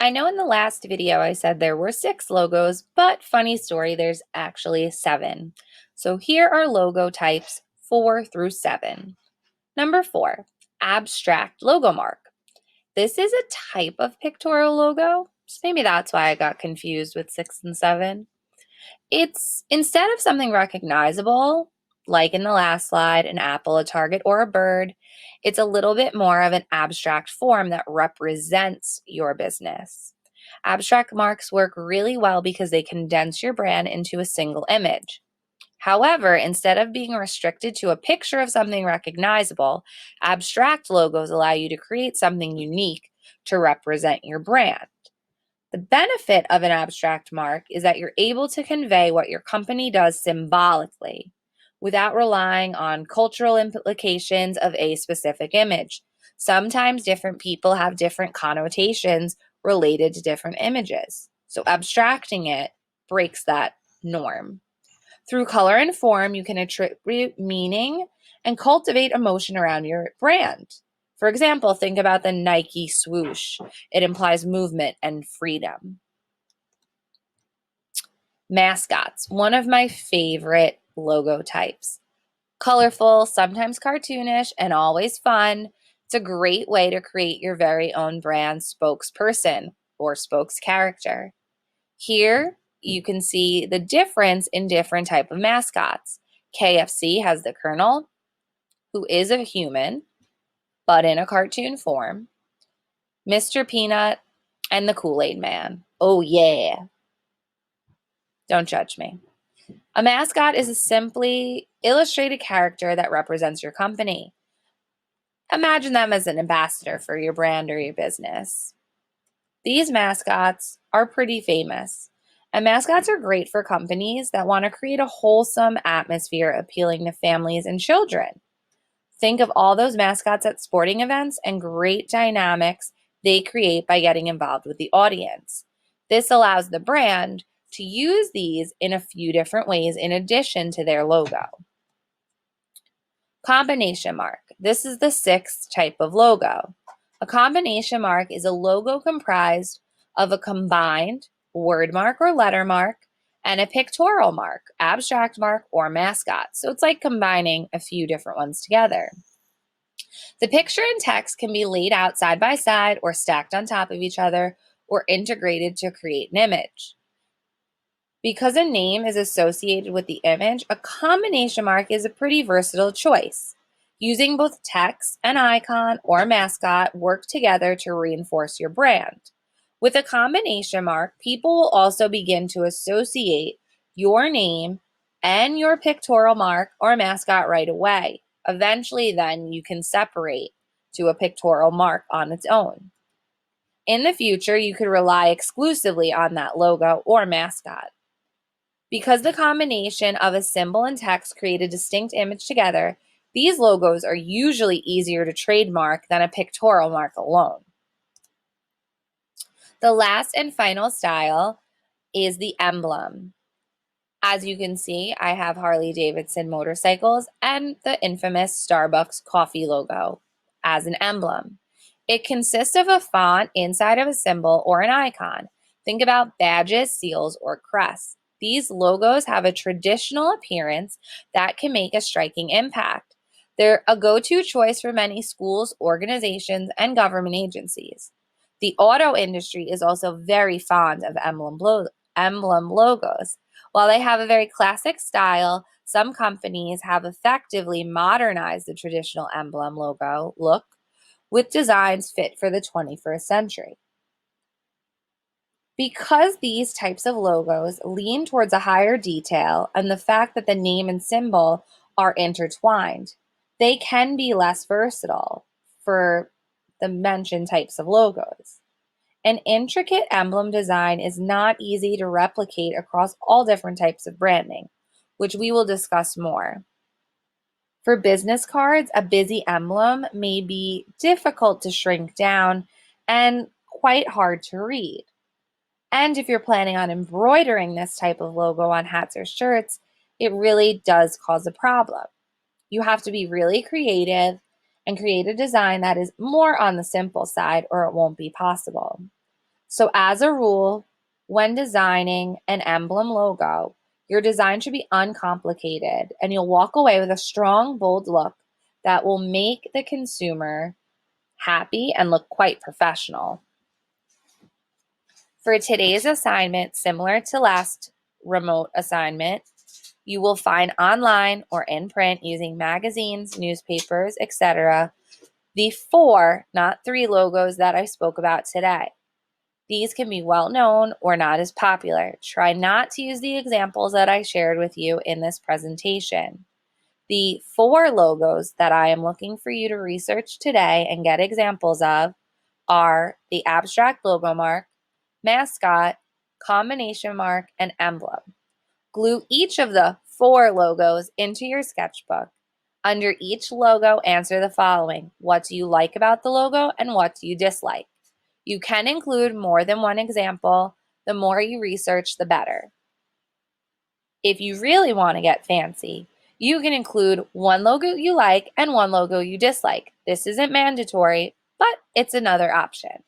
I know in the last video I said there were 6 logos, but funny story, there's actually 7. So here are logo types 4 through 7. Number 4, abstract logo mark. This is a type of pictorial logo, so maybe that's why I got confused with 6 and 7. It's instead of something recognizable, like in the last slide, an apple, a target, or a bird, it's a little bit more of an abstract form that represents your business. Abstract marks work really well because they condense your brand into a single image. However, instead of being restricted to a picture of something recognizable, abstract logos allow you to create something unique to represent your brand. The benefit of an abstract mark is that you're able to convey what your company does symbolically without relying on cultural implications of a specific image. Sometimes different people have different connotations related to different images. So abstracting it breaks that norm. Through color and form, you can attribute meaning and cultivate emotion around your brand. For example, think about the Nike swoosh. It implies movement and freedom. Mascots, one of my favorite logo types. Colorful, sometimes cartoonish, and always fun. It's a great way to create your very own brand spokesperson or spokes-character. Here, you can see the difference in different type of mascots. KFC has the Colonel, who is a human, but in a cartoon form. Mr. Peanut and the Kool-Aid Man. Oh yeah. Don't judge me. A mascot is a simply illustrated character that represents your company. Imagine them as an ambassador for your brand or your business. These mascots are pretty famous, and mascots are great for companies that want to create a wholesome atmosphere appealing to families and children. Think of all those mascots at sporting events and great dynamics they create by getting involved with the audience. This allows the brand to use these in a few different ways in addition to their logo. Combination mark. This is the 6th type of logo. A combination mark is a logo comprised of a combined word mark or letter mark and a pictorial mark, abstract mark, or mascot. So it's like combining a few different ones together. The picture and text can be laid out side by side or stacked on top of each other or integrated to create an image. Because a name is associated with the image, a combination mark is a pretty versatile choice. Using both text, an icon, or mascot work together to reinforce your brand. With a combination mark, people will also begin to associate your name and your pictorial mark or mascot right away. Eventually, then, you can separate to a pictorial mark on its own. In the future, you could rely exclusively on that logo or mascot. Because the combination of a symbol and text create a distinct image together, these logos are usually easier to trademark than a pictorial mark alone. The last and final style is the emblem. As you can see, I have Harley-Davidson motorcycles and the infamous Starbucks coffee logo as an emblem. It consists of a font inside of a symbol or an icon. Think about badges, seals, or crests. These logos have a traditional appearance that can make a striking impact. They're a go-to choice for many schools, organizations, and government agencies. The auto industry is also very fond of emblem logos. While they have a very classic style, some companies have effectively modernized the traditional emblem logo look with designs fit for the 21st century. Because these types of logos lean towards a higher detail and the fact that the name and symbol are intertwined, they can be less versatile for the mentioned types of logos. An intricate emblem design is not easy to replicate across all different types of branding, which we will discuss more. For business cards, a busy emblem may be difficult to shrink down and quite hard to read. And if you're planning on embroidering this type of logo on hats or shirts, it really does cause a problem. You have to be really creative and create a design that is more on the simple side or it won't be possible. So as a rule, when designing an emblem logo, your design should be uncomplicated and you'll walk away with a strong, bold look that will make the consumer happy and look quite professional. For today's assignment, similar to last remote assignment, you will find online or in print using magazines, newspapers, etc., the 4, not 3 logos that I spoke about today. These can be well known or not as popular. Try not to use the examples that I shared with you in this presentation. The 4 logos that I am looking for you to research today and get examples of are the abstract logo mark, mascot, combination mark, and emblem. Glue each of the 4 logos into your sketchbook. Under each logo, answer the following. What do you like about the logo and what do you dislike? You can include more than one example. The more you research, the better. If you really want to get fancy, you can include one logo you like and one logo you dislike. This isn't mandatory, but it's another option.